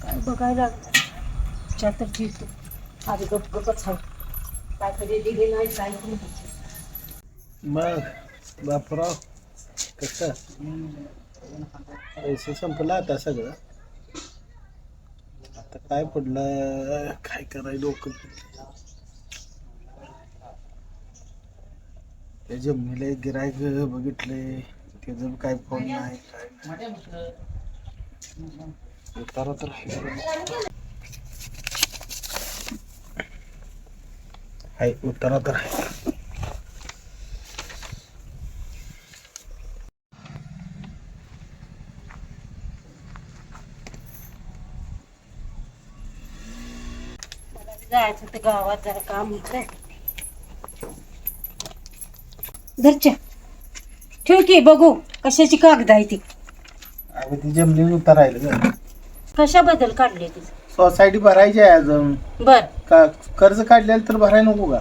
काय बघायला लागलं च्या तर घेतो आज गपच हवं काय कधी दिली नाही काय नाही. मग बापराव कसं पैसे संपला आता सगळं. आता काय पडलं काय करायचं डोकं त्या जमिनीला गिरायक बघितले त्याचं काय फोन नाही काय उतारा तर आहे उतारा तर आहे. जायचं तर गावात जरा काम होतं. धरच्या ठेव की बघू कशाची कागद आहे ती. अगं ती जमिनी उतारायला ग कशाबद्दल काढली ती. सोसायटी भरायची आहे अजून बर का कर्ज काढलेलं तर भरायला नको का.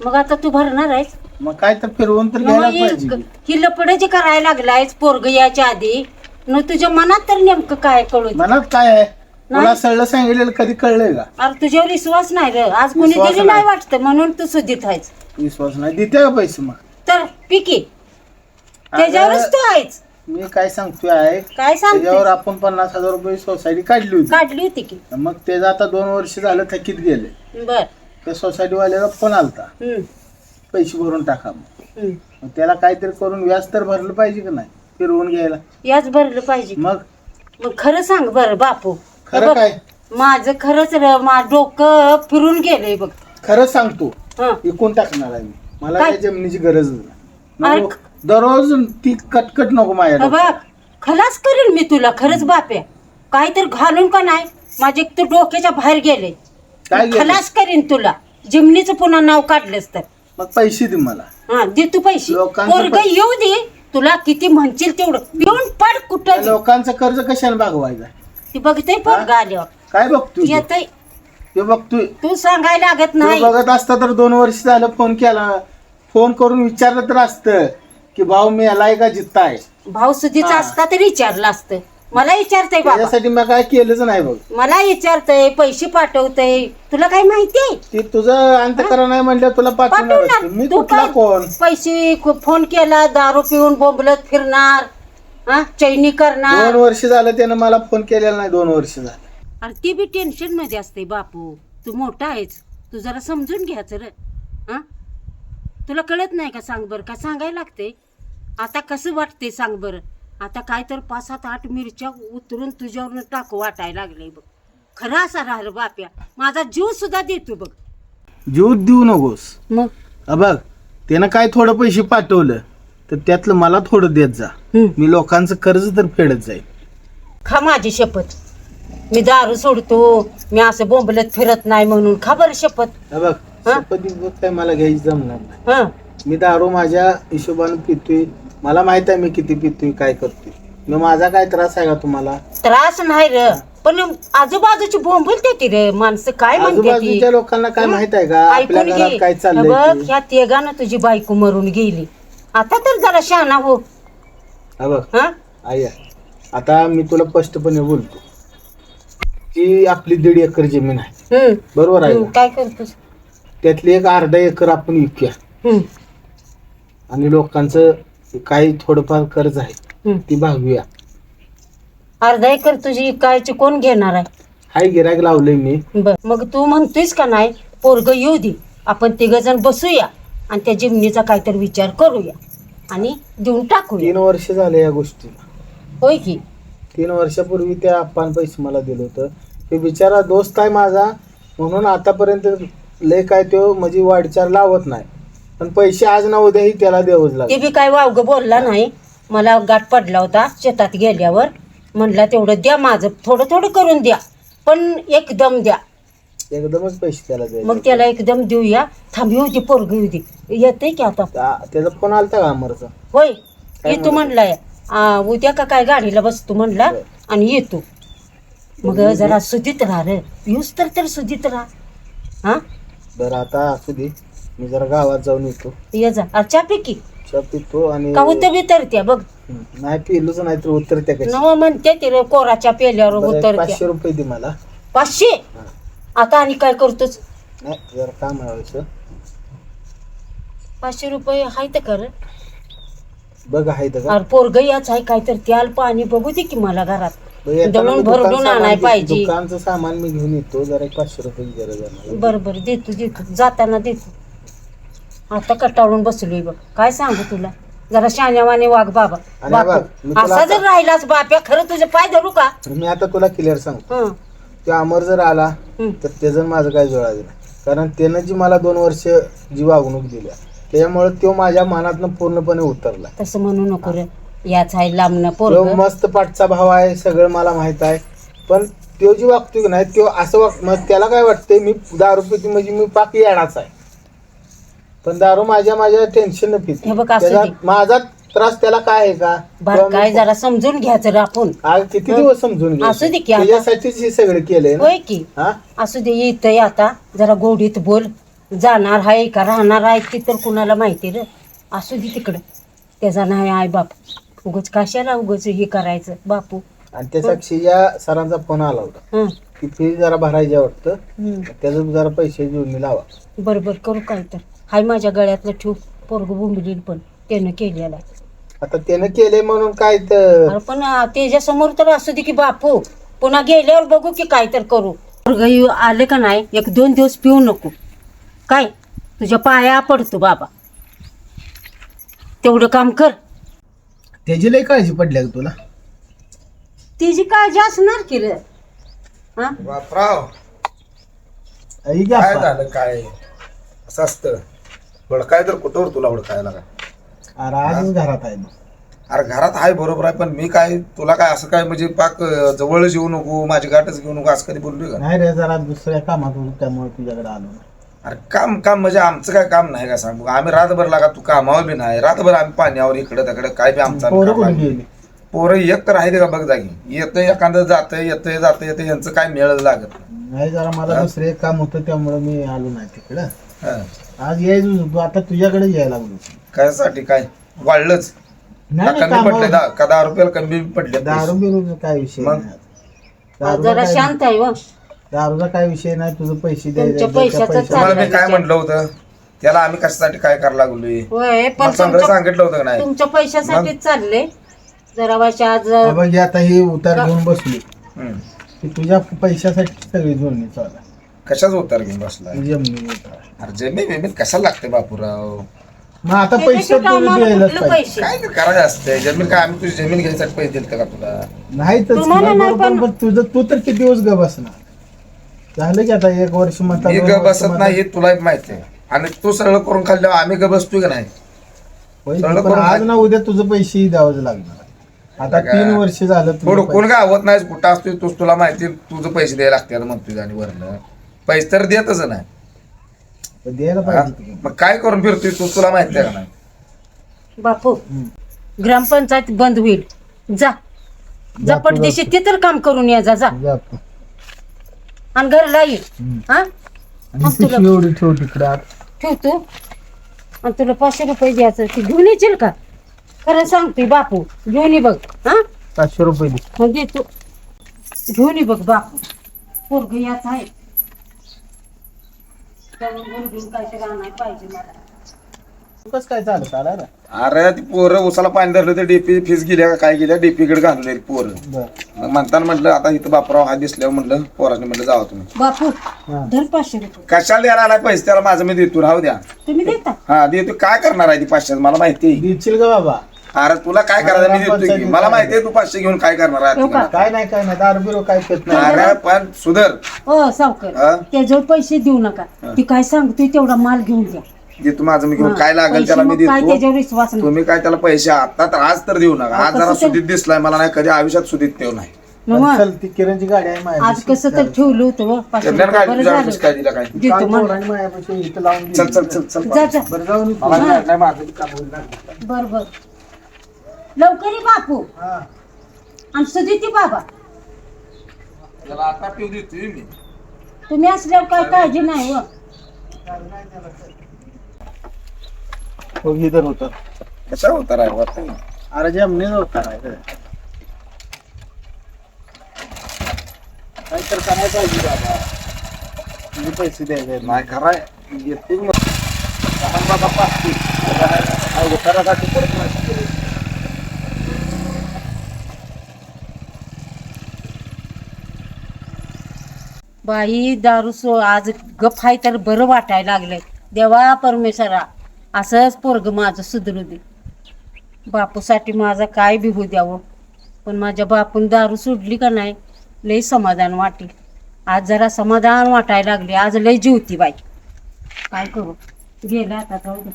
मग आता तू भरणार आहेस. मग काय तर फिरवून तर घ्यायला पाहिजे की. ही लपडाची करायला लागलायस पोरग याच्या आधी न तुझ्या मनात तर नेमकं काय कळू. मनात काय आहे तुला सगळं सांगितलेलं कधी कळलंय का. अरे तुझ्यावर विश्वास नाही रे आज कोणी विश्वास दिली नाही. नाही वाटतं म्हणून तू सुधीत आहेस. विश्वास नाही देते का पैसे मग. तर पिकी त्याच्यावरच तू आहेस. मी काय सांगतोय आहे काय त्याच्यावर सांगते आपण 50,000 रुपये सोसायटी काढली होती. काढली होती की. मग त्याचं आता 2 वर्ष झालं थकीत गेले. बर त्या सोसायटी वाल्याला फोन आलता पैसे भरून टाका मग त्याला काहीतरी करून व्याज तर भरलं पाहिजे का नाही फिरवून घ्यायला. याच भरलं पाहिजे. मग मग खरं सांग बरं बापू. खरं बघ, काय माझं खरंच डोकं फिरून गेलंय बघ. खरं सांगतो हं. विकून टाकणार आहे मी. मला काय? त्या जमिनीची गरज नाही. अरे, नको. दररोज ती कटकट नको माझ्या बघ डोक्यात. खलास करेन मी तुला खरंच बाप्या. काय तर घालून का नाही माझे एक तर डोक्याच्या बाहेर गेले. काय गेलं? खलास करीन तुला जिमनीचं पुन्हा नाव काढलंस तर. मग पैसे दे मला. हा दे तू पैसे. लोकांचं पोरग येऊ दे तुला किती म्हणशील तेवढं पिऊन पड त्या कुठं. लोकांचं कर्ज कशाला भागवायचं. ती बघतोय पोरग आल्यावर काय बघतोय तू? येतय. ते बघतोय तू सांगायला लागत तू नाही. बघत असता तर 2 वर्ष झालं फोन केला. फोन करून विचारलं तर असतं की भाऊ मी याला का जित्ताय. भाऊ सुधीचा हा. असता तरी विचारलं असतं. मला विचारतय बाबा. त्याच्यासाठी मी काय केलंच नाही बघ. मला विचारतय पैसे पाठवतय तुला काय माहितीये. ती तुझं अंतकरण नाही म्हणलं तुला पाठवणार असतं. मी तू कुठला काय कोण. पैसे फोन केला दारू पिऊन बोंबलत फिरणार हा चैनी 2 करणार. वर्ष झालं त्यानं मला फोन केलेला नाही. 2 वर्ष झालं. अरे ती बी टेन्शन मध्ये असते बापू. तू मोठा आहेस तू जरा समजून घ्यायचं रे. हा तुला कळत नाही का सांग बरं. का सांगायला लागते. आता कसं वाटते सांग बरं. आता काय तर 5, 7, 8 मिरच्या उतरून तुझ्यावर टाकू वाटायला लागले बघ. खरं असा राहिलं बाप्या माझा जीव सुद्धा देतो बघ. जीव देऊ नकोस. मग बघ त्यानं काय थोडं पैसे पाठवलं तर त्यातलं मला थोडं देत जा. मी लोकांचं कर्ज तर फेडत जाईल. खा माझी शपथ. मी दारू सोडतो मी असं बोंबलत फिरत नाही म्हणून खा बरं शपथ. बघ शपथ काय मला घ्यायची जमणार नाही. हा मी दारू माझ्या हिशोबाने पितोय. मला माहित आहे मी किती पितोय काय करतोय. मग माझा काय त्रास आहे का तुम्हाला. त्रास नाही र पण आजूबाजूची बोंबलते ती रे माणसं काय म्हणते ती. आजूबाजूच्या लोकांना काय माहित आहे का आपल्या ऐकून घरात घे. काय चाललंय बघ ते? ह्या तिघांना तुझी बायको मरून गेली. आता तर जरा शहाणा हो. बघ हा आया आता मी तुला स्पष्टपणे बोलतो की आपली 1.5 एकर जमीन आहे बरोबर आहे का? काय करतोस. त्यातली एक अर्धा एकर आपण विकूया आणि लोकांचं काही थोडंफार कर्ज आहे ती भागूया. अर्धा एकर तुझी इकायची कोण घेणार आहे. हाय गिरायक लावलंय मी. बर मग तू म्हणतोयस का नाही पोरग येऊ दे आपण 3 जण बसूया आणि त्या जिमनीचा काहीतरी विचार करूया आणि देऊन टाकूया. 3 वर्ष झाले या गोष्टीला. होय की 3 वर्षापूर्वी त्या आपण पैसे मला दिलं होतं. ते बिचारा दोस्त आहे माझा म्हणून आतापर्यंत लय काय तो म्हणजे वाढचार लावत नाही. पण पैसे आज ना उद्याही त्याला द्यावंच ते लागेल. बी काय वावगं बोलला नाही. मला गाठ पडला होता शेतात गेल्यावर. म्हणला तेवढं द्या माझं थोडं थोडं करून द्या पण एकदम द्या. एकदमच पैसे त्याला द्यायचे. मग त्याला एकदम देऊया. थांब येऊ दे पोरग येऊ दे येते की आता. त्याचा फोन आलता का अमरचा. होय येतो म्हणलाय. उद्या का काय गाडीला बसतो म्हणला आणि येतो. मग जरा सुधीत राहा रे. येऊस तर सुधीत राहा. हा बरं आता असू दे मी जरा गावात जाऊन येतो. ये जा अच्छा पैकी चहा पितो आणि का उतरत्या बघ. नाही पिलोच नाही तर उतरत्या कशी. न म्हणते ती रे कोराच्या पेल्यावर बरं, उतरत्या. 500 रुपये दे मला. 500? आता आणि काय करतोच? नाही जरा काम आहे 500 रुपये आहेत का रे? बघ आहे तर का? अरे पोरग याच आहे काय तर त्याला पाणी बघू दे की मला घरात. बरं, येताना दळून मी दुकान भरडून सामान आणाय घे- पाहिजे. दुकानचं सामान मी घेऊन येतो. जरा 500 रुपये गरज आहे मला. बरं बरं देतो जाताना देतो. आता कटाळून बसलोय बघ. काय सांगू तुला, जरा शाण्यावाने वाघ बाबा. आणि बापू, बघ, मी तुला असा जर राहिलास बाप्या खरं तुझे पाय धरू का? मी आता तुला क्लिअर सांगतो. हं, तो अमर जर आला हं. तर त्याचं माझं काय जुळायचं नाही. कारण त्यानं जी मला 2 वर्ष जी वागणूक दिली त्याच्यामुळे तो माझ्या मनातनं पूर्णपणे उतरला. तसं म्हणू नको रे. याच आहे लांबणं तो पोरग. मस्त पाठचा भाव आहे, सगळं मला माहित आहे. पण तो जी वागतोय की नाही तो असं मग त्याला काय वाटतंय मी दारू पितो म्हणजे मी पाक येडाच आहे. पण दारू माझ्या टेन्शन न पितो. हे बघ, असू त्याचा दे. माझा त्रास त्याला काय आहे का? बर काय जरा समजून घ्यायचं रे आपण. आज किती दिवस समजून असू दे की आता. त्याच्यासाठीच हे सगळं केलंय ना. होय की. हा असू दे येतंय आता. जरा गोडीत बोल. जाणार आहे का राहणार आहे ती तर कुणाला माहिती रे. असू दे तिकडं. त्याचा नाही आहे बाप. उगच कशाला उगच हे करायचं बापू. आणि त्या साक्षीच्या सरांचा फोन आला होता हं, की फी जरा भरायची वाटतं. हं. त्याचं जरा पैसे जोडणी लावा. बरोबर करू काय तर. हाय माझ्या गळ्यातलं ठेव पोरग बोंबलील पण त्यानं केलेला आहे. आता त्यानं केलंय म्हणून काय तर अरे पण त्याच्या समोर तर असू दे की बापू. पुन्हा गेल्यावर बघू की काय तर करू. पोरग आले का नाही 1-2 दिवस पिऊ नको. काय तुझ्या पाया पडतो बाबा. तेवढं काम कर. त्याची लई काळजी पडली का तुला? तिची काळजी असणार की रे. हा बापराव आई की काय अप्पा? झालं काय असं असतं हुडकाय तर कुठवर तुला हुडकायला काय अरे आजच घरात आहे ना. अरे घरात आहे बरोबर आहे पण मी काय तुला काय असं काय म्हणजे पाक जवळच येऊ नको माझी गाठच घेऊ नको असं कधी बोललोय का नाही रे जरा दुसऱ्या कामात होतो त्यामुळे तुझ्याकडे आलो नाही. अरे काम काम म्हणजे आमचं काय काम नाही का सांगू आम्ही रातभर लागा तू कामावर बी नाही रातभर आम्ही पाण्यावर इकडे तिकडे काय बी आमचं आम्ही पोरं काम कुठे लागलो. गेली? पोरं एक तर आहे का बघ जागी येतं एखादं जातं येतं यांचं काय मेळ लागत नाही जरा मला दुसरं एक काम होतं त्यामुळे मी आलो नाही तिकडं. हं. आज यायचं होतो आता तुझ्याकडे यायला लागलो. कशासाठी काय वाढलंच नाही नाही, कमी पडले कामावर- का 10 रुपयाला कमी पडले दारू बिरूचा काय विषय मग? नाही. दारूचा जरा काय- शांत आहे व. दारूचा काय विषय नाही. तुझं पैसे तुमच्या पैशाचं तुम्हाला मी काय चाललंय. म्हटलं होतं त्याला आम्ही कशासाठी काय करायला लागलोय होय पण मला चांगलं सांगितलं होतं का नाही तुमच्या पैशासाठीच चालले. जरा वाशा आज बघ आता ही उतार घेऊन बसली हम्म. की तुझ्या पैशासाठी सगळी जोडणी चालू आहे. कशाच उतार घेऊन बसलाय जमिनी उतार. अरे जमीन बिमीन कशाला लागते बापूराव मग आता ते पैसे कशा तुला कामाला द्यायलाच कुठले पाहिजे. पैसे? काय ते करायचं असते जमीन काय आम्ही तुझी जमीन घ्यायसाठी पैसे दिले का तुला नाही तर तुम्हाला नाही बरोबर, पण तुझं तू तर किती दिवस ग बसणार. झालं की आता 1 वर्ष म्हणता मी 2 ग वर्ष बसत म्हणता. नाही हे तुला माहिती आहे आणि तू सगळं करून खाल्ल्यावर आम्ही ग बसतोय का नाही होय, सगळं पण करून आज खा- ना उद्या तुझं पैसे द्यावंच लागणार. आता का? 3 वर्ष झालं तुझं थोडं कोण पैसे. गावत नाही कुठं असतोय तूच तुला माहिती तुझं पैसे द्यायला लागते म्हणतोय आणि वरनं पैसे तर देतच नाही द्यायला हा? पाहिजे तुला. मग काय करून फिरतोय तू तुला माहिती आहे का नाही बापू हम्म. ग्रामपंचायत बंद होईल. जा जा जा तू पटदेशी ते तर काम करून या. जा जा तू. आणि घरला ये. हम्म. हा आणि मग तुला- पिशवी एवढी ठेव तिकडे आत. ठेवतो आणि तुला 500 रुपये द्यायचं ते घेऊन येशील का? खरं सांगतोय बापू घेऊन ये बघ. हा 500 रुपये दे. मग देतो. घेऊन ये बघ बापू. पोरग याच आहे. त्यामुळे घेऊन घेऊन काहीतरी आणायला पाहिजे मला. कसं काय चालत आला ना. अरे ती पोरं उसाला पाणी धरलं तर डीपी फीस गेल्या का काय गेल्या डीपी कडे घालले पोरं बर मग म्हणताना म्हटलं आता इथं बापराव हा दिसल्यावर म्हटलं पोराने म्हटलं जावा तुम्ही बापू हा. धर 500 रुपये. कशाला द्यायला आलाय पैसे त्याला माझं मी देतो राहू द्या तुम्ही देता? हा देतो काय करणार आहे ती 500 मला माहिती आहे. देशील का बाबा? अरे तुला काय करायचं मी देतो की मला माहिती आहे तू 500 घेऊन काय करणार आहे हो का? आता. काय नाही दारू बिरू काय पेत नाही. अरे पण सुधर हो सावकर हा? त्याजवळ पैसे देऊ नका. ती काय सांगतोय तेवढा माल घेऊन द्या. देतो माझं मी घेऊन हा, काय लागेल पैसे त्याला मी मग काय देतो त्याच्यावर विश्वास नाही. तुम्ही काय त्याला पैसे आता तर आज तर देऊ नका आज कसं जरा ते- सुदीत दिसलाय मला नाही कधी आयुष्यात सुदीत ठेव नाही मग चल ती किरणची गाडी आहे आज माझ्यापाशी. कसं तर ठेवलं होतं व 500 त्यांना रुपये. काय बरं तुझ्या झालं. ऑफिस काय दिला काय देतो काल म्हणलं. पोरांनी माझ्यापाशी इथं लावून चल दिली. चल चल चल जा जा बरं जाऊन येतो. मला हा. नाही माझं काम होईल ना. बर बर लवकर ये बापू. हा. आणि सुदिती बाबा त्याला आता पिऊ देतोय मी तुम्ही असल्यावर काय काळजी नाही व. हो इधर होतं कसा होता राय अरे जमनीच होता काय तर करायला पाहिजे बाबा. तुम्ही पैसे द्यायचे नाही खराय येतो बाबा उतारासाठी परत नाही. बाई दारू आज गप आहे तर बरं वाटायला लागलंय. देवा परमेश्वरा असंच पोरग माझं सुधरू दे. बापूसाठी माझा काय बिहू द्यावं. पण माझ्या बापून दारू सोडली का नाही लय समाधान वाटेल. आज जरा समाधान वाटायला लागले. आज लय जीवती बाई. काय करू गेला आता जाऊ दे.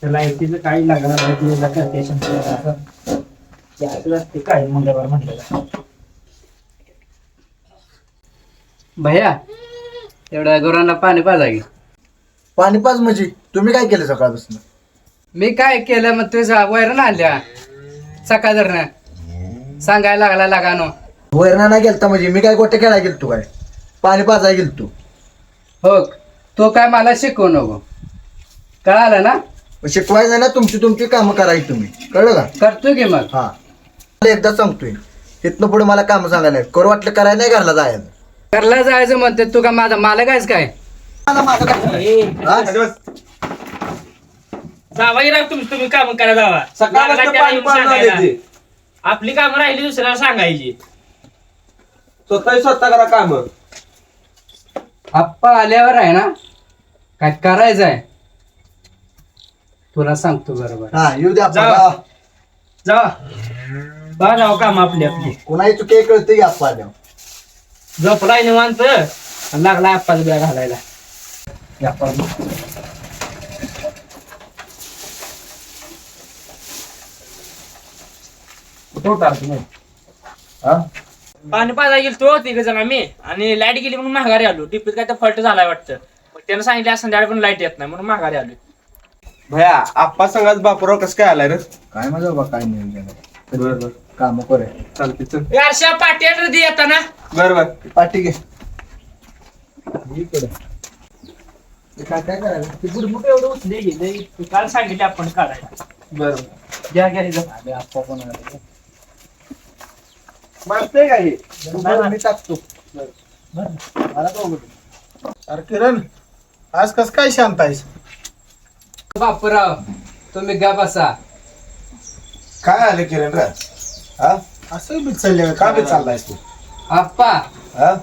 लाईटीचं काही लागणार ते काय मंगळवार म्हटलं. भैया एवढ्या गुरांना पाणी पाजा की. पाणी पाच म्हणजे तुम्ही काय केलं सकाळपासून? मी काय केलं मग तुझ्या वैरण आणल्या सकाळधरनं सांगायला लागला लागानो. वैरणा नाही गेलता म्हणजे मी काय गोटे खेळायला गेलतो काय? पाणी पाजायला गेलतो. हो तो काय मला शिकवू नको कळालं ना. शिकवायचं ना तुमची तुमची कामं करायची तुम्ही कळलं का? करतो की मग. हा एकदा सांगतोय इथनं पुढे मला काम सांगायला नाही. करू वाटलं करायला नाही घरला जायचं. घरला जायचं म्हणते तू का माझा मालक आहेस काय. जावाई राव तुम्ही काम करा जावा. आपली कामं राहिली दुसऱ्याला सांगायची. स्वतः करा काम. आप्पा आल्यावर आहे ना काय करायचं आहे तुला सांगतो बरोबर. हा येऊ द्या जावा. जावा बा जाव काम आपली आपली. कोणाही चुकी कळते की आपण आल्यावर. झोपलाय निवांत आणि लागला आप्पाच बिया घालायला. पाणी पाजा गेलो तो तिघ जण आम्ही आणि लाईट गेली म्हणून माघारी आलो. टिपीत काय तर फॉल्ट झालाय वाटतं. मग त्यानं सांगितलं संध्याकाळी पण लाईट येत नाही म्हणून माघारी आलो. भया आप्पा सांगाच बापूराव कसं काय आलाय रे? काय माझं बाबा काय नाही गेलं काम करे चालते चल. यारशा पाट्या दे येता ना. बरोबर पाठी घे इकडे. काय काय करायला ते बुडबुड एवढं उचले गेले काल सांगितले आपण काढायला. बरोबर घ्या घ्या इथं. आले आप्पा पण आले. मारते का हे? बरं, मी टाकतो मला तो उघड. अरे किरण आज कस काय शांत आहेस? बापूराव तुम्ही गा बसा. काय आलं किरण रे? हा असं बी चालले का बी चाललायस तू? आप्पा हा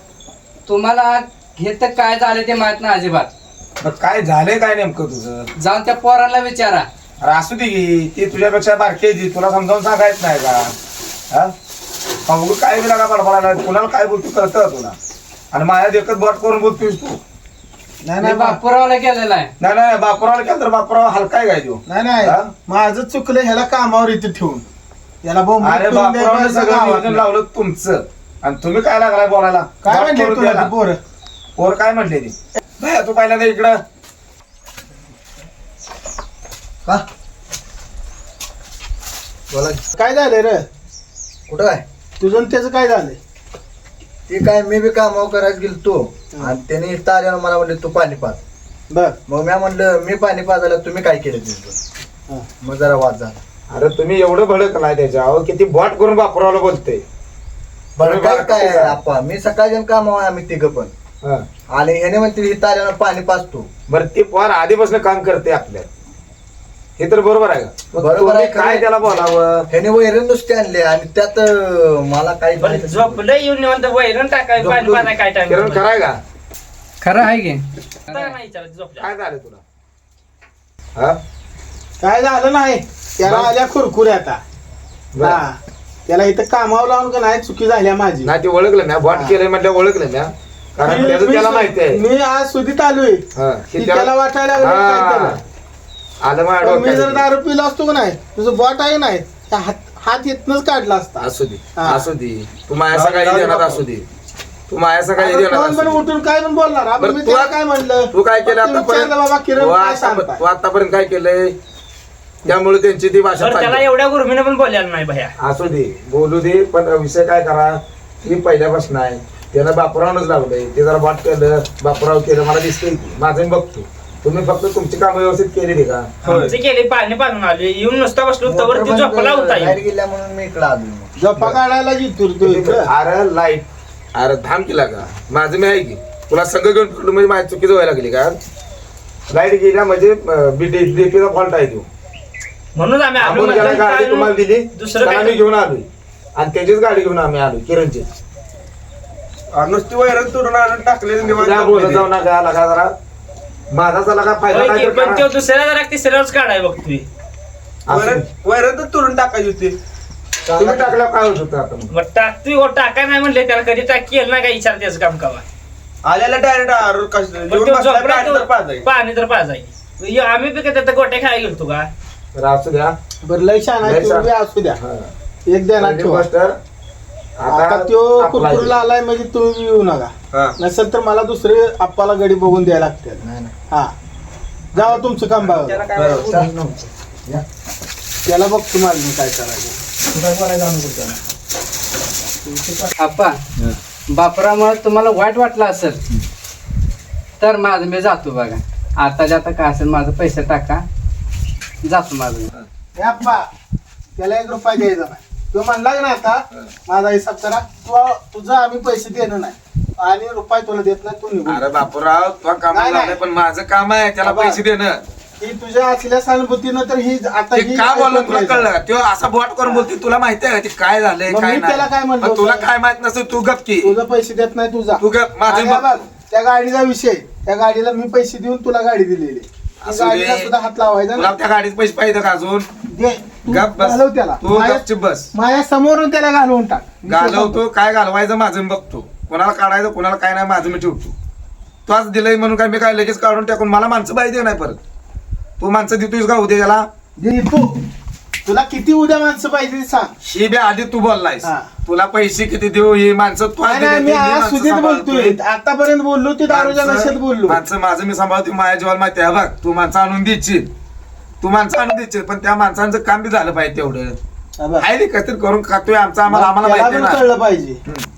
तुम्हाला घेत काय झालं ते माहित नाही अजिबात. मग काय झालंय काय नेमकं तुझं? जाऊन त्या पोरांना विचारा. अरे असू दे की ती तुझ्यापेक्षा बारकी आहे ती. तुला समजावून सांगायचं नाही का? हा अवघड काय बी लागा बडबडायला. कुणाला काय बोलतो कळतं का तुला? आणि माझ्या देखत बोट करून बोलतोयस तू. नाही मी नाही बापूरावला गेलेला आहे. नाही नाही बापुराला केलं तर बापुराव हलकाय काय देऊ? नाही नाही हा? माझं चुकलं. ह्याला कामावर इथे ठेवून याला बोंब अरे बापुरावने सगळं नियोजन लावलं तुमचं आणि तुम्ही काय लागलाय बोलायला? काय बोट म्हणले करून तुला द्यायला. ती पोरं? पोर काय म्हटले ती? भैया तू पहिल्यांदा इकडं. का बोला काय झालंय रे कुठं काय? तुझं आणि त्याचं काय झालंय? ते काय मी बी कामावर करायला गेलतो आणि त्याने इथं आल्यावर मला म्हणले तू पाणी पाज. बर मग मी म्हणलं मी पाणी पाजायला तुम्ही काय केलं तिथं? मग जरा वाद झाला. अरे तुम्ही एवढं भडक नाही त्याच्यावर किती बॉट करून बापुरावला बोलते. बरं काय काय आपण मी सकाळच्या कामावर आम्ही तिघं पण हा. आणि ह्याने म्हणते इथं आल्यावर पाणी पाजतो. बरं ती पोर आधीपासून काम करते आपल्या. हे तर बरोबर आहे का? मग बरोबर तुम्ही आहे, काय खरं. त्याला बोलावं? ह्याने वैरण नुसते आणले आणि त्यात मला काही बरं माहिती झोपलं येऊन निवांत वैरण टाकाय पाणी पाजाय काय टाइम. किरण कराय का? खरं आहे की. नाही विचारत झोपल्या. काय झालं तुला? हा काय झालं नाही. त्याला बर. आल्या खुरखुरे आता. बरं. हा त्याला इथं कामावर लावून का नाही चुकी झाल्या माझी. नाही ते ओळखलं म्या. बॉट केलंय म्हटलं ओळखलं म्या. कारण त्याचं त्याला माहिती आहे. मी आज सुधीत आलोय हा, की की त्याला वाटायला लागलं काय हा. त्याला. आलं पण मी जर माझ्या दारू पिलो असतो का नाही तुझं बॉट आहे नाही त्या हात इथनच काढला असता. असू दे हा. असू दे. तू माया सकाळी देणार असू दे. तू माया सकाळी देणार कोण असू पण दे. उठून काय पण बोलणार आपण. बरं, मी तू त्याला काय म्हणलं? तू काय केलं फक्त विचारलं बाबा किरण काय सांगताय? तू आतापर्यंत काय केलंय त्यामुळे त्यांची ती भाषा तर त्याला चालली. एवढ्या गुरमीने पण बोललेला नाही भया. असू दे बोलू दे पण विषय काय करा मी पहिल्यापासून आहे त्यानं बापरावनच लावलंय ते जरा वाट केलं बापराव केलं मला दिसतंय माझं मी बघतो तुम्ही फक्त तुमची कामं व्यवस्थित केली का आमचे गेले पाणी पाजून आले येऊन नुसता बसलो तवर ती झोपला होता लाईट गेल्या म्हणून मी इकडे आलो. झोपा काढायला जितूरतो इकडं. अरे लाईट अरे धाम केला का माझं मी आहे की तुला संघ घेऊन फिरलो म्हणजे माझी चुकीचं व्हायला लागली का लाईट गेल्या म्हणजे डीपीचा फॉल्ट आहे तो म्हणून आम्ही आलो आपण म्हटलं गाडी तुम्हाला दिली दुसरं त्याला काय मी घेऊन आलोय आणि त्याचीच गाडी घेऊन आम्ही आलो किरणची नुसती वैरण तोडून आणून टाकले बोलत जाऊ नका लगा जरा माझा चला का फायदा होय काय की, तर पण करा. तो दुसऱ्या जरा तिसऱ्याच काढाय बघतोय. असं वैरण तर तोडून टाकायची होती. तुम्ही टाकल्यावर काय होत होतं आता मग? मग टाकतोय हो टाकाय नाही म्हणले त्याला कधी टाक केलं नाही काय विचार त्याचं काम कावा आल्याला डायरेक्ट पण तो झोपला पाणी तर पाजाय आम्ही बी काय त्या गोट्या खेळायला गेलतो का तर असू द्या बरं लय छान आहे लय छान. तुम्ही असू द्या. हा. एक द्या ना पहिली ठेवा. गोष्ट आता तो आपला कुरकुरला आलाय म्हणजे तुम्ही येऊ नका. हा. नसेल तर मला दुसरे आप्पाला गडी बघून द्यायला लागते. नाही नाही. हा जावा तुमचं काम बघा. बरं, चल नव्हतं. त्याला बघ तुम्हाला मी काय करायचं. तू काय बोलायचं आम्ही कुठं? आप्पा बापरामुळे तुम्हाला वाईट वाटलं असेल तर माझं मी जातो बघा. आता काय असेल माझं पैसे टाका जातो माझं. हे आप्पा त्याला 1 रुपया द्यायचा नाही. तो म्हणला ना आता माझा हिसाब करा. तुझं आम्ही पैसे देणं नाही आणि रुपये तुला देत नाही. तू निघून अरे बापूराव तुला काम नाही, नाही. पण माझं काम आहे त्याला बाबा. पैसे देणं ही तुझ्या असल्या सहानुभूतीनं तर ही आता ते ही का बोललं तुला ऐकून कळलं तो असा बोट करून बोलते तुला माहिती आहे का ते काय झालंय मग काय मी त्याला काय नाही म्हणलो पण तुला होतं? काय माहित नसेल तू गपकी तुझं पैसे देत नाही तुझा. तू गप माझं आणि बघ. बघ, त्या गाडीचा विषय त्या गाडीला मी पैसे देऊन तुला गाडी दिलेली. त्या असू दे. गाडीला सुद्धा हात लावायचा तुला ना. त्या गाडीत पैसे पाहिजे का अजून दे. तू गप बस घालव त्याला. तू माझ्या- गपचूप बस माझ्या समोरून त्याला घालवून टाक. घालवतो काय घालवायचं माझं मी बघतो कोणाला काढायचं कोणाला काय नाही माझं मी ठेवतो तू आज दिलंय म्हणून काय मी काय लगेच काढून टाकून मला माणसं पाहिजे नाही परत तू माणसं देतोयस का उद्या त्याला दे तू. तुला किती उद्या माणसं पाहिजे ते सांग. ही बी आधी तू बोललायस हा. तुला पैसे किती देऊ ही माणसं तू नाही, नाही, मी आज सुधीत बोलतोय. आतापर्यंत बोललो ते दारूच्या नशेत बोललो. माणसं माझं मी सांभाळतो माझ्या जीवाला माहिती आहे बघ तू माणसं आणून देशील तू माणसं आणून देशील पण त्या माणसांचं काम बी झालं पाहिजे तेवढं हा बघ. आहे रे कसं करून खातोय आमचं आम्हाला त्याला माहिती पण आहे ना कळलं पाहिजे हम्म.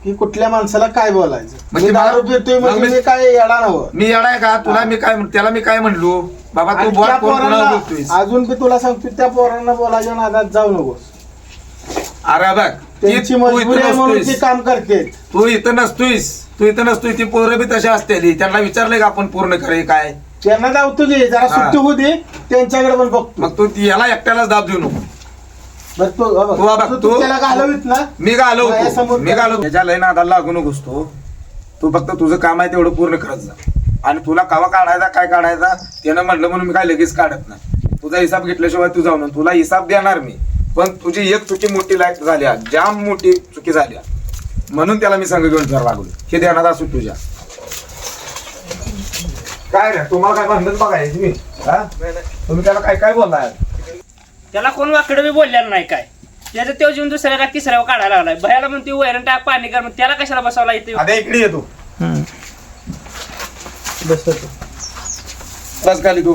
की कुठल्या माणसाला काय बोलायचं. म्हणजे मी दारू मला- पितोय म्हणजे मग मी- मी काय येडा नव्हतं. मी येडाय का तुला मी काय त्याला मी काय म्हणलो बाबा तू आणि बोल त्या कोण कोणाला पोरांना बोलतोयस अजून बी तुला सांगतो त्या पोरांना बोलायच्या नादात जाऊ नकोस. अरे बघ त्यांची तू मजबुरी इथं आहे म्हणून ते नसतोयस काम करते. तू इथं नसतोय ती पोरं बी तशी असते त्यांना विचारलंय का आपण पूर्ण करे काय त्यांना जावतो दे जरा हा. सुट्टी होऊ दे त्यांच्याकडे पण बघतो. मग तू याला एकट्यालाच दाब देऊ नको बरं तू तू बघ, तू तू- त्याला घालवीत ना. मी माझ्यासमोर घालवतो त्याच्या लय नादाला लागू नकोस तू फक्त तुझं काम आहे तेवढं पूर्ण करत जा आणि तुला कवा काढायचा काय काढायचा त्यानं म्हणलं म्हणून मी काय लगेच काढत नाही तुझा हिसाब घेतल्याशिवाय तू जाऊन तुला हिसाब देणार मी पण तुझी एक चुकी मोठी लाईट झाल्या जाम मोठी चुकी झाल्या म्हणून त्याला मी संघ घेऊन जर लागलो हे ध्यानात असू तुझ्या काय रे तुम्हाला काय म्हणत बघाय तुम्ही हा? तुम्ही त्याला काय काय बोललाय त्याला कोण वाकडं बी बोललेलं नाही काय त्याचं तो जीवन दुसऱ्या का तिसऱ्या काढायला लागलाय भयाला म्हणते वैरण टाक पाणी कर मग त्याला कशाला बसावला येते आता इकडे येतो बसतो. बस खाली तू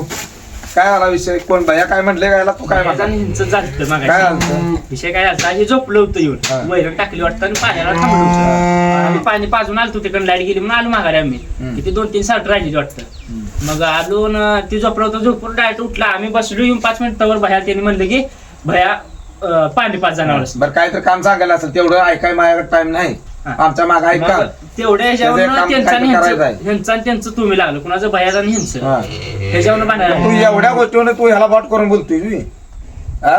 काय आला विषय कोण भया काय म्हणले काय तू काय म्हणला? हिंच झालं काय मग झालं विषय काय झाला हे झोपलं होतं हा. येऊन वैरण टाकली वाटतं आणि पाण्याला थांबलं होतं आम्ही पाणी पाजून आलतो तिकडे लाईट गेली म्हणून आलो माघारी आम्ही तिथे 2-3 साठ राहिली वाटतं मग आलो न ती झोपलं होतं झोपून डायरेक्ट उठला आम्ही बसलो येऊन 5 मिनिटावर भया त्यांनी म्हणलं की भया पाणी पाच जाणार बरं काय तर काम सांगायला असेल तेवढं ऐकाय माझ्याकडे टाइम नाही हा. आमच्या मागे ऐका तेवढ्या ह्याच्यावर त्याचं काम त्यांचा आणि काय करायचं आहे. ह्यांचं आणि त्यांचं तुम्ही लागलं कुणाचं भयाचं आणि ह्यांचं हा. ह्याच्यावर तू बांधायला एवढ्या गोष्टीवर तू ह्याला बॉट करून बोलतोय तुम्ही हा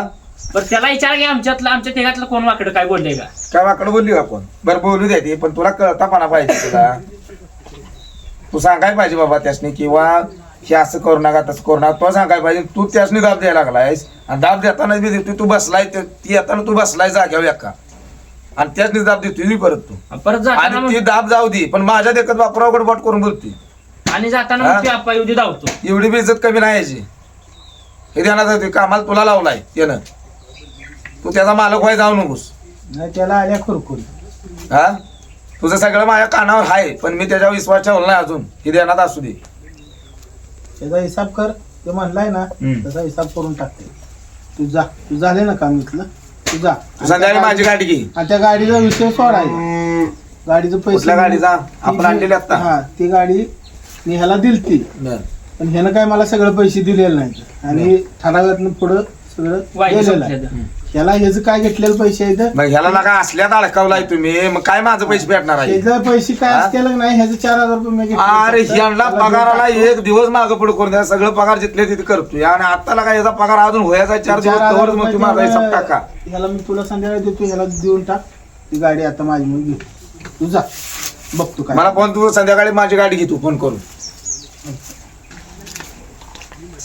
बरं त्याला विचार की आमच्या तिघातलं कोण वाकडं काय बोलले का काय वाकडं बोलली का कोण बरं बोलू द्या ते पण तुला कळतापणा पाहिजे तुला तू सांगायला पाहिजे बाबा त्यासनी किंवा हे असं करू नका तसं करू नका तो सांगायला पाहिजे तू त्यासनी दाब द्यायला लागलायस आणि दाब देताना बी देतोय तू बसलाय ती येताना तू बसलाय जाग्यावर एका आणि त्यासनी दाब देतोय परत तू परत जाताना आणि ती दाब जाऊ दे पण माझ्या देखत वापरावकडे बॉट करून बोलतोय आणि जाताना हा? मग ते आप्पा येऊ धावतो एवढी बी इज्जत कमी नाही याची हे ध्यानात राहते कामाला तुला लावलाय त्यानं तू त्याचा मालक व्हाय जाऊ नकोस. नाही त्याला आल्या खुरकुरी. हा तुझं सगळं माझ्या कानावर आहे, पण मी त्याच्यावर विश्वास ठेवला नाही अजून. हे देण्यात असू दे. त्याचा हिसाब कर. ते म्हणलाय ना हम्म. त्याचा हिसाब करून टाकते. तू जा, तू झाले ना काम इथलं, तू जा. तू संध्याकाळी माझी गाडी घे. आणि त्या गाडीचा विषय सोडायचा. गाडीचं पैसे कुठल्या गाडीचा? आपण आणलेली आता. हा ती गाडी मी ह्याला दिलती, पण ह्यानं काय मला सगळं पैसे दिलेले नाहीत आणि ठरावातनं पुढं सगळं वाईट दिलेलं आहे. संपलं. ह्याला ह्याचं काय घेतलेलं पैसे आहेत, मग ह्याला नका असल्यात अडकावलाय तुम्ही, मग काय माझं पैसे भेटणार आहे? ह्याचं पैसे काय असतील नाही, ह्याचं 4,000 रुपये मी घेतले. अरे ह्यांना पगाराला एक दिवस मागं पुढे करून द्या. सगळं पगार जिथले तिथे करतोय आणि आता काय याचा पगार अजून व्हायचा 4 दिवस, 4,000 तोवरच मग तुम्ही माझा हिसाब टाका. ह्याला मी तुला संध्याकाळी देतो, ह्याला देऊन टाक. ती गाडी आता माझी मग घे. तू जा, बघतो काय. मला फोन, तू संध्याकाळी माझी गाडी घे, तू फोन करून.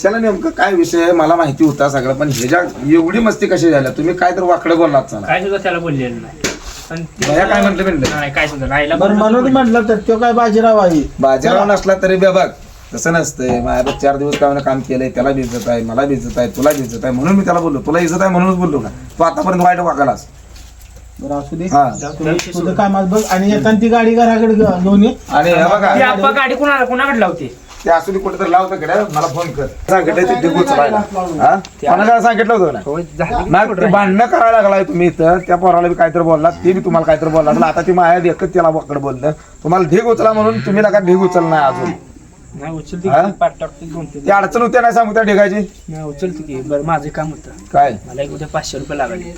त्याला नेमकं काय विषय आहे मला माहिती होता सगळं, पण ह्याच्या एवढी मस्ती कशी झाल्या? तुम्ही काय तर वाकडं बोललात. चला काय सुद्धा त्याला बोललेलं नाही. पण ते- भैया काय म्हटलं म्हणलं? नाही काय सुद्धा नाही. बरं म्हणून म्हटलं तर तो काय बाजीराव आहे. बाजारावर नसला तरी बे बघ तसं नसतंय. माझ्या 4 दिवस काम केलंय, त्याला भिजत आहे, मला भिजत आहे, तुला भिजत आहे, म्हणून मी त्याला बोललो. तुला इजत आहे म्हणूनच बोललो का? तू आतापर्यंत वाईट वागालास. बरं असू दे, हा. तुझं कामात बघ. आणि येताना ती गाडी घराकडे घेऊन ये. आणि हे बघा ती आप्पा गाडी कुणाकडे लावते? ते असू दे, कुठेतरी लावतं कडे, मला फोन कर. सांगितलं ते ढिगू चलायला. हा? कोणाला सांगितलं होतं ना? मग ते भांडणं करायला लागलाय तुम्ही इथं. त्या पोराला बी काहीतरी बोलला, ते बी तुम्हाला काहीतरी बोलला. आता ती माया देखत त्याला वाकड बोललं. तुम्हाला ढीग उचला म्हणून तुम्ही नका ढीग उचल नाही अजून. नाही उचलते हा? की, पाठ टाकते 2-3. ती अडचण होते नाही सांगू त्या ढिगाची. नाही उचलते की. बरं माझं काम होतं, काय मला एक उद्या 500 रुपये लागले.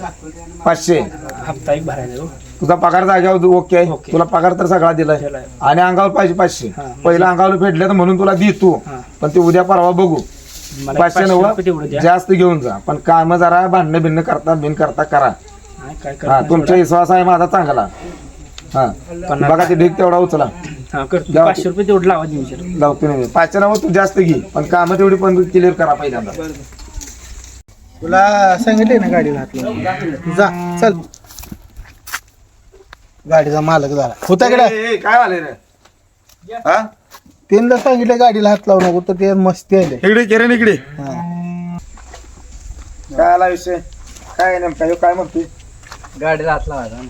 500? हप्ता एक भरायला हो. तुझा पगार जाग्यावर ओके आहे. ओके. तुला पगार तर सगळा दिलाय दिलाय. आणि अंगावर पाहिजे 500. हा. पहिला अंगावर फेडले तर म्हणून तुला दे तू. हा. पण ते उद्या परवा बघू. मला 500 रुपये तेवढं नव्वद द्या. जास्त घेऊन जा, पण काम जरा भांडणं भिन्न करता करा. नाही काय हा करणार तुमचा विश्वास आहे माझा चांगला. हा बघा ते ढीग तेवढा उचला. हा करतो. द्या. 500 रुपये तेवढं लावा देऊ विचार. लावतो नाही 500 नव्वद तू जास्त घे, पण काम तेवढी पण क्लिअर करा पहिल्यांदा. तुला सांगितले ना गाडीला हात लावून. जा चल. गाडीचा मालक झाला होता कडे. ए, काय झालं रे? हा त्यांना सांगितलं गाडीला हात लावू नको, तर ते मस्ती आले. इकडे किरण इकडे. हा. काय आला विषय? काय नेमका ह्यो काय म्हणतोय? गाडीला हात लावायचा.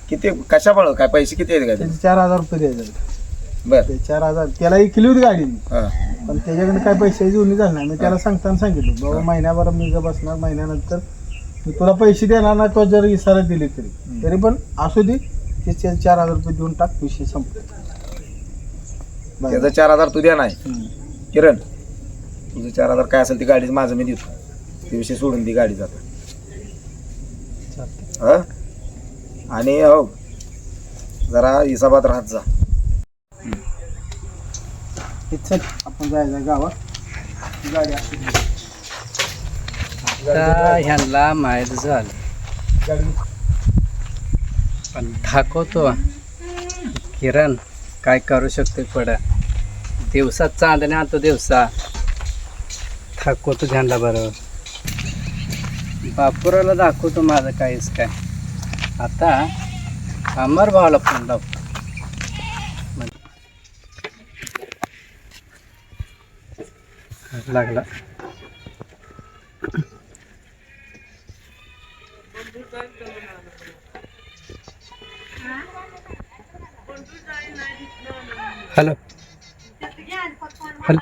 किती कशा पळ काय पैसे किती आहेत काय? त्याचे 4,000 रुपये द्यायचे. बर. ते 4,000 त्याला केली होती गाडी मी. हा. पण त्याच्याकडे काय पैसे जुनी झाले नाही. मी त्याला सांगताना सांगितलं बाबा महिन्याभर मी जर बसणार, महिन्यानंतर मी तुला पैसे देणार ना. तो जर इशारा दिली तरी पण असू दे, ते 4,000 रुपये देऊन टाक, विषय संपला. त्याचा 4,000 तू द्या नाही. किरण तुझं 4,000 काय असेल ती गाडीच माझं मी देतो. ते विषय सोडून ती गाडी जात. आणि हो जरा हिसाबात राहत जा. चल आपण जायचं गावात. गाडी असू दे. आता ह्यांना माहीत झालं, गाडी पण दाखवतो किरण काय करू शकतो. पड दिवसात चांदणे आणतो, दिवसा दाखवतो ह्यांना. बरोबर बापुराला दाखवतो माझं काहीच काय. आता अमर भावाला फोन लावतो. लागला. हॅलो हॅलो,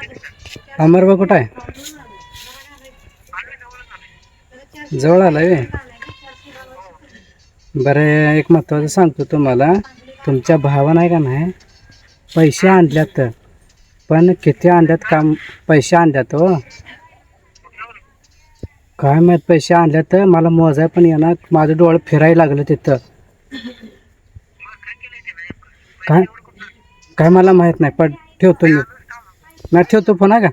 अमर कुठं आहे? जवळ आलाय व्हय? बरं एक महत्त्वाचं सांगतो तुम्हाला. तुमच्या भावानं आहे का नाही पैसे आणल्यात, पण किती आणल्यात काम पैसे आणल्यात हो काय माहीत. पैसे आणल्यात मला मोजाय पण येणार. माझं डोळं फिरायला लागलं तिथं. काय काय मला माहीत नाही. पण ठेवतो मी. नाही ठेवतो फोन आहे का?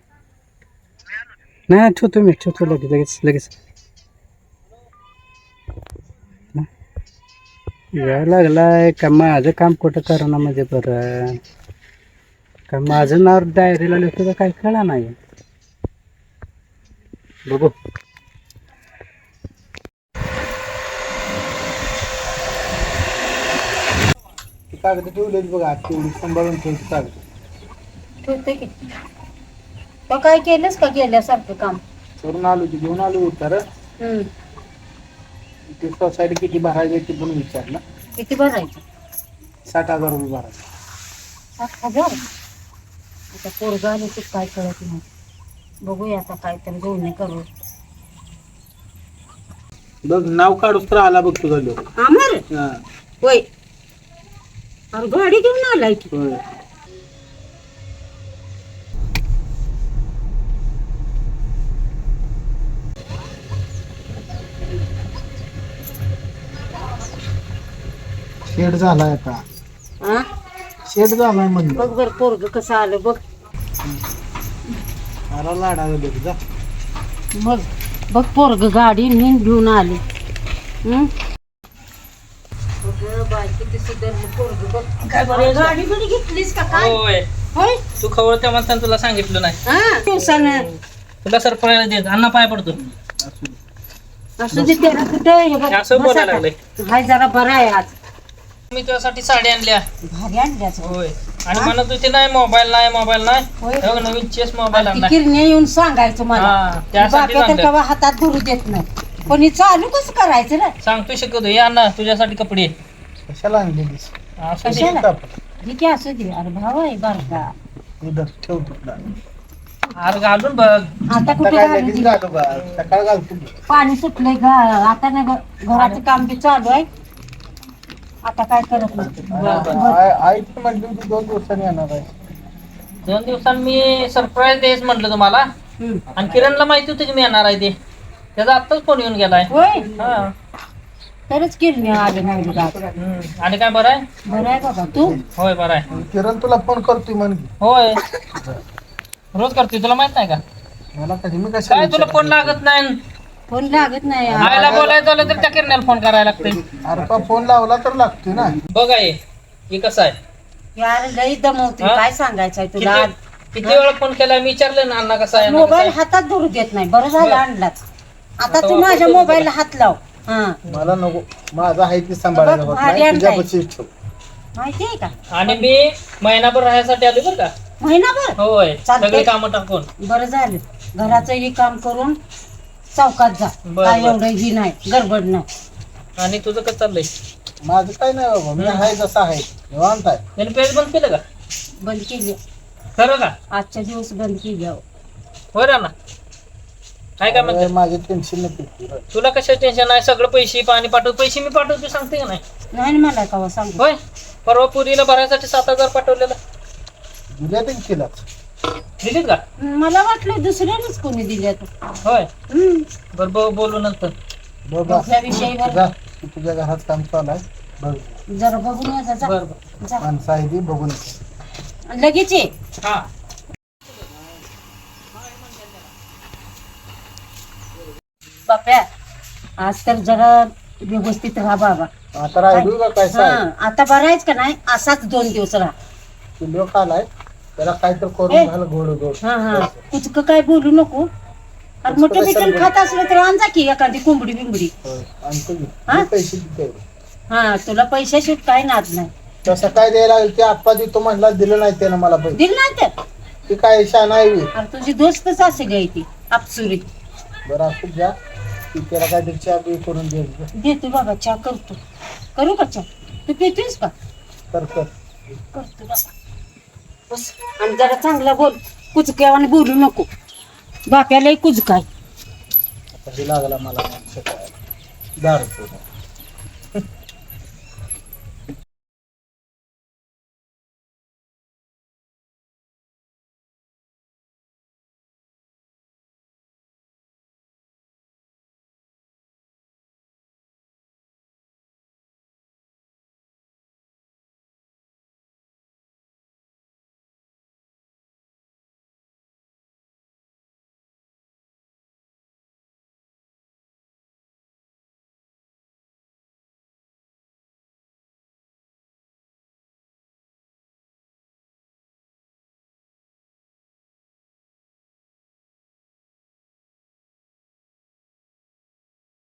नाही ठेवतो मी. ठेवतो लगेच यायला लागलाय का? माझं काम कुठं करणं म्हणजे बरं का? माझं नाव डायरीला लिहितो का काय कळा नाही. बघू कागद ठेवलेली बघा, तेवढी सांभाळून ठेवते कागद. ठेवते की. तो काय केलंस का गेल्यासारखं काम? करून आलो की घेऊन आलो उतर. ती सोसायटी किती भरायची ती पण विचारलं. किती भरायचं? 60,000 रुपये भरायचे. 60,000. आता पोरगा आलं तर काय कळत नाही. बघूया आता काय तर जोडणे करू. बघ नाव काढूस तर आला बघ तुझा लोक. आमर हा होय. अरे गाडी घेऊन आलाय की. होय. शेड झालाय आता. हा शेड झालाय म्हणलं. बघ बर पोरग कसं आलं बघ. मला लाडावं बघ जा. मग बघ पोरग गाडी नेऊन घेऊन आले. काय बरं गाडी बिडी घेतलीस का काय? होय होय तू खबर त्या माणसानं तुला सांगितलं नाही. हा दिवसानं तुला सरप्राईज देत अण्णा पाय पडतो. असं ते त्याला कुठे हे बघ, असं बसा बोलायला का? लागलंय. हाय जरा बरा आहे आज. मी तुझ्यासाठी साडी आणल्या. भारी आणल्याच. होय आणि म्हणत होती नाही मोबाईल नाही होय. हे बघ, नवीन चेस मोबाईल ती आणला. किरण्या येऊन सांगायचं मला. हा, त्यासाठी बाप्या तर आणलं. कवा हातात धरू देत नाही. पण हे चालू कसं करायचं ना? सांगतो शिकवतो हे अण्णा तुझ्यासाठी कपडे. कशाला आणलेलीस? असू दे. कशाला? हे की असू दे. अरे भाव आहे बारका. उधर ठेव तुला. हार घालून बघ. आता कुठे काय घालू? लगेच घालू बा. सकाळ घालतो मी. पाणी सुटलंय आता नाही घराचं काम बी चालू आहे. आता काय करत नाही. आई पण म्हटली होती 2 दिवसांनी येणार आहे. 2 दिवसांनी मी सरप्राईज द्यायच म्हटलं तुम्हाला. हम्म. आणि किरणला माहिती होती की मी येणार आहे ते. त्याचा आत्ताच फोन येऊन गेलाय. होय हा. तरच किरण्या आले नाही बघा. आणि काय बरं आहे? बरं आहे बाबा तू. होय बरं आहे. किरण तुला फोन करतोय म्हण की. होय रोज करतोय तुला माहित नाही का? मला कधी मी काय कशाला तुला फोन लागत नाही? फोन लागत नाही. आईला बोलायचं झालं तर त्या किरण्याला फोन करायला लागतंय. अरे पा फोन लावला तर लागतोय ना. बघ आहे हे कसं आहे. यार लई दमवते. हा? काय सांगायचंय तुला? किती वेळा फोन केला मी विचारलं ना अण्णा कसा आहे अण्णा कसा मोबाईल आहे? हातात धरू देत नाही. बरं झालं आणलाच. आता तू आता माझ्या वापरतो मोबाईलला हात लाव. हा मला नको. माझा आहे ती सांभाळायला होत भारी नाही. आणताय. तुझ्यापाशी ठेव. माहिती आहे का? आणि मी महिनाभर राहण्यासाठी आलो बरं का. महिनाभर. होय चालतंय. सगळे कामं टाकून. बरं झालं. घराचंही काम करून चौकात जा. बरं, काय बरं. एवढं ही नाही गडबड नाही. आणि तुझं कसं चाललंय? माझं काय नाही बाबा. मी आहे जसा आहे निवांत आहे. त्याने पेज बंद केलं का? बंद केली. खरं का? आजच्या दिवस बंद केली अहो. होय ना काय काय म्हणते? अरे माझे टेन्शन नको. तुला कशा टेन्शन आहे? सगळं पैसे पाणी पाठवतो. पैसे मी पाठवतो सांगते का नाही? नाही ना मला कवा सांगू. होय परवा पुरीला भरायसाठी 7,000 पाठवलेलं दिल्या तर केलाच. दिलीत का? मला वाटलं दुसऱ्यानेच कोणी दिल्या तर. होय बरं बोलू नंतर. बघा त्या विषयीवर जा. तू तुझ्या घरात काम चालू आहे. बघ जरा बघून या जा. बरं बरं जा. माणसं आहे ती बघून ये. लगेच ये. हा बाप्या आज तर जरा व्यवस्थित राहा बाबा. आता राहिलो का काय हा सांग. आता बरायच का नाही असाच 2 दिवस राहा. लोक आलाय त्याला काय तर ए. करून घाल गोड गोड. हा हा तुझं काय बोलू नको. अरे मोठं बिटन खात असलं तर आणजा की एखादी कोंबडी बिंबडी. होय, आणतो की. हा? मी पैसे देतो. हा तुला पैशाशिवाय काय नाद नाही. तसं काय द्यायला लागेल ते आप्पा देतो म्हणला दिलं नाही त्यानं मला पैसे. दिल ना तर. ते काय शान आहे बी. अरे तुझी दोस्तच असे गई ती अप्सुरी. बरं असू द्या ती त्याला काहीतरी चहा बी करून दे. देतो बाबा चहा करतो. करू का चहा? तू पितोयस का? कर कर. करतो बाबा. बस आणि जरा चांगला बोल. कुचक्यावाने बोलू नको. बाप्यालाही कुचकाय. आता हे लागला मला माणसं काय. दारू पिऊन.